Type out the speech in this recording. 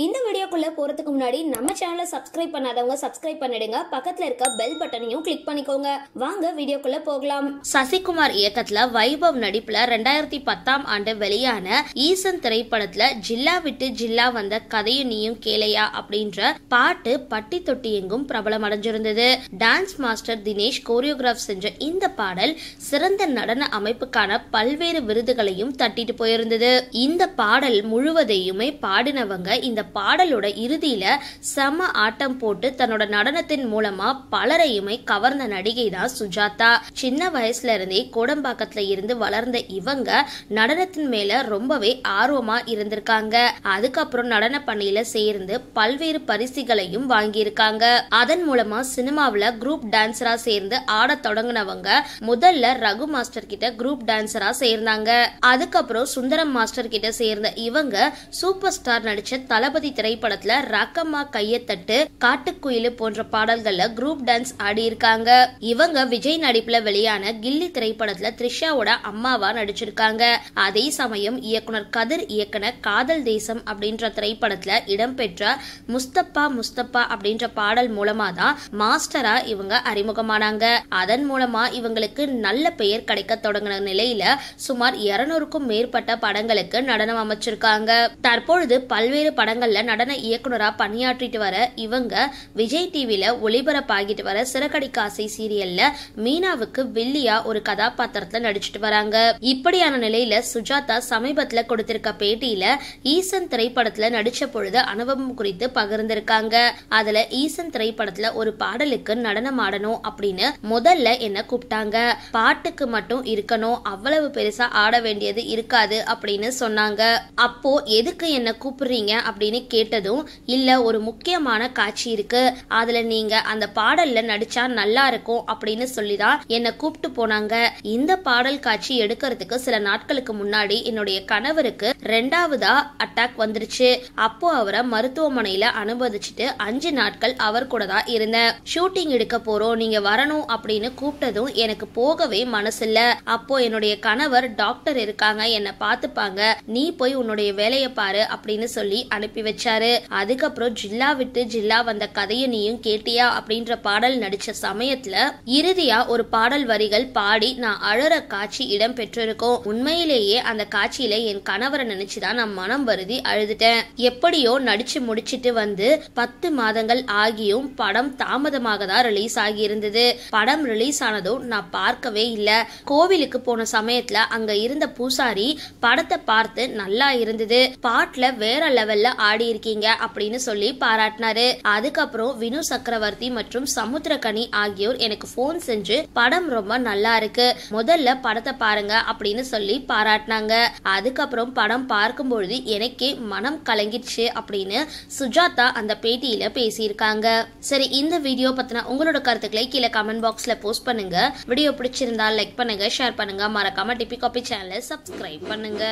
இந்த வீடியோக்குள்ள போறதுக்கு முன்னாடி நம்ம சேனலை சப்ஸ்கிரைப் பண்ணாதவங்க சப்ஸ்கிரைப் பண்ணிடுங்க, பக்கத்துல இருக்க பெல் பட்டனையும் கிளிக் பண்ணிக்கோங்க. வாங்க வீடியோக்குள்ள போகலாம். சசிகுமார் இயக்கத்துல வைபவ் நடிப்புல 2010ஆம் ஆண்டு வெளியான ஈசன் திரைப்படத்துல ஜில்லா விட்டு ஜில்லா வந்த கதையும் நீயும் கேளையா அப்படின்ற பாட்டு பட்டி தொட்டி எங்கும் பிரபலம் அடைஞ்சிருந்தது. டான்ஸ் மாஸ்டர் தினேஷ் கோரியோகிராஃப் செஞ்ச இந்த பாடல் சிறந்த நடன அமைப்புக்கான பல்வேறு விருதுகளையும் தட்டிட்டு போயிருந்தது. இந்த பாடல் முழுவதையுமே பாடினவங்க இந்த பாடலோட இறுதியில செம ஆட்டம் போட்டு தன்னோட நடனத்தின் மூலமா பலரையுமே கவர்ந்த நடிகை தான் சுஜாதா. சின்ன வயசுல இருந்தே கோடம்பாக்கத்துல இருந்து வளர்ந்த இவங்க நடனத்தின் மேல ரொம்பவே ஆர்வமா இருந்திருக்காங்க. அதுக்கப்புறம் நடன பணியில சேர்ந்து பல்வேறு பரிசுகளையும் வாங்கியிருக்காங்க. அதன் மூலமா சினிமாவில குரூப் டான்சரா சேர்ந்து ஆட தொடங்கினவங்க முதல்ல ரகு மாஸ்டர் கிட்ட குரூப் டான்சரா சேர்ந்தாங்க. அதுக்கப்புறம் சுந்தரம் மாஸ்டர் கிட்ட சேர்ந்த இவங்க சூப்பர் ஸ்டார் நடிச்ச தளபதி திரைப்படத்துல ரக்கம்மா கையத்தட்டு, காட்டுக்குயிலு போன்ற பாடல்கள்ல குரூப் டான்ஸ் ஆடி இருக்காங்க. இவங்க விஜய் நடிப்புல வெளியான கில்லி திரைப்படத்துல த்ரிஷாவோட அம்மாவா நடிச்சிருக்காங்க. அதே சமயம் இயக்குனர் கதிர் இயக்குன காதல் தேசம் அப்படின்ற திரைப்படத்துல இடம்பெற்ற முஸ்தபா முஸ்தபா அப்படின்ற பாடல் மூலமா தான் மாஸ்டரா இவங்க அறிமுகமானாங்க. அதன் மூலமா இவங்களுக்கு நல்ல பெயர் கிடைக்க தொடங்கின நிலையில சுமார் 200க்கும் மேற்பட்ட படங்களுக்கு நடனம் அமைச்சிருக்காங்க. தற்பொழுது பல்வேறு படங்கள்ல நடன இயக்குனரா பணியாற்றிட்டு வர இவங்க விஜய் டிவில ஒளிபரப்பாகிட்டு வர சிறகடி காசை சீரியல்ல மீனாவுக்கு வில்லியா ஒரு கதாபாத்திரத்துல நடிச்சிட்டு வராங்க. இப்படியான நிலையில சுஜாதா சமீபத்துல கொடுத்திருக்க பேட்டியில ஈசன் திரைப்படத்துல நடிச்ச பொழுது அனுபவம் குறித்து பகிர்ந்திருக்காங்க. அதுல ஈசன் திரைப்படத்துல ஒரு பாடலுக்கு நடனம் ஆடணும் அப்படின்னு முதல்ல என்ன கூப்பிட்டாங்க. பாட்டுக்கு மட்டும் இருக்கணும், அவ்வளவு பெருசா ஆட வேண்டியது இருக்காது அப்படின்னு சொன்னாங்க. அப்போ எதுக்கு என்ன கூப்பிடுறீங்க அப்படின்னு கேட்டதும், இல்ல ஒரு முக்கியமான காட்சி இருக்கு, அதுல நீங்க அந்த பாடல்ல நடிச்சா நல்லா இருக்கும் அப்படின்னு சொல்லிதான் என்ன கூப்பிட்டு போனாங்க. இந்த பாடல் காட்சி எடுக்கிறதுக்கு சில நாட்களுக்கு முன்னாடி என்னுடைய கணவருக்கு 2வது அட்டாக் வந்துருச்சு. அப்போ அவரை மருத்துவமனையில அனுமதிச்சுட்டு 5 நாட்கள் அவர் கூட தான் இருந்தேன். ஷூட்டிங் எடுக்க போறோம், நீங்க வரணும் அப்படின்னு கூப்பிட்டதும் எனக்கு போகவே மனசில்ல. அப்போ என்னுடைய கணவர் டாக்டர் இருக்காங்க, என்ன பாத்துப்பாங்க, நீ போய் உன்னுடைய வேலையை பாரு அப்படின்னு சொல்லி அனுப்பி வச்சாரு. அதுக்கப்புறம் ஜில்லா விட்டு ஜில்லா வந்த கதையும் நீயும் கேட்டியா அப்படின்ற பாடல் நடிச்ச சமயத்துல இறுதியா ஒரு பாடல் வரிகள் பாடி நான் அழற காட்சி இடம் பெற்றிருக்கோம். உண்மையிலேயே அந்த காட்சியில என் கணவரை நினைச்சுதான் நான் மனம் வருதி அழுதுட்டேன். எப்படியோ நடிச்சு முடிச்சிட்டு வந்து 10 மாதங்கள் ஆகியும் படம் தாமதமாக தான் ரிலீஸ் ஆகி இருந்தது. படம் ரிலீஸ் ஆனதும் நான் பார்க்கவே இல்ல. கோவிலுக்கு போன சமயத்துல அங்க இருந்த பூசாரி படத்தை பார்த்து நல்லா இருந்தது, பாட்டுல வேற லெவல்ல ஆடி இருக்கீங்க அப்படின்னு சொல்லி பாராட்டினாரு. அதுக்கப்புறம் வினு சக்கரவர்த்தி மற்றும் சமுத்திரகனி ஆகியோர் எனக்கு போன் செஞ்சு படம் ரொம்ப நல்லா இருக்கு, முதல்ல படத்தை பாருங்க அப்படின்னு சொல்லி பாராட்டினாங்க. அதுக்கப்புறம் படம் பார்க்கும்பொழுது எனக்கே மனம் கலங்கிடுச்சு அப்படின்னு சுஜாதா அந்த பேட்டியில பேசியிருக்காங்க. சரி, இந்த வீடியோ பத்தின உங்களோட கருத்துக்களை கீழே கமெண்ட் பாக்ஸ்ல போஸ்ட் பண்ணுங்க. வீடியோ பிடிச்சிருந்தா லைக் பண்ணுங்க, ஷேர் பண்ணுங்க, மறக்காம டிபி காபி சேனலை சப்ஸ்கிரைப் பண்ணுங்க.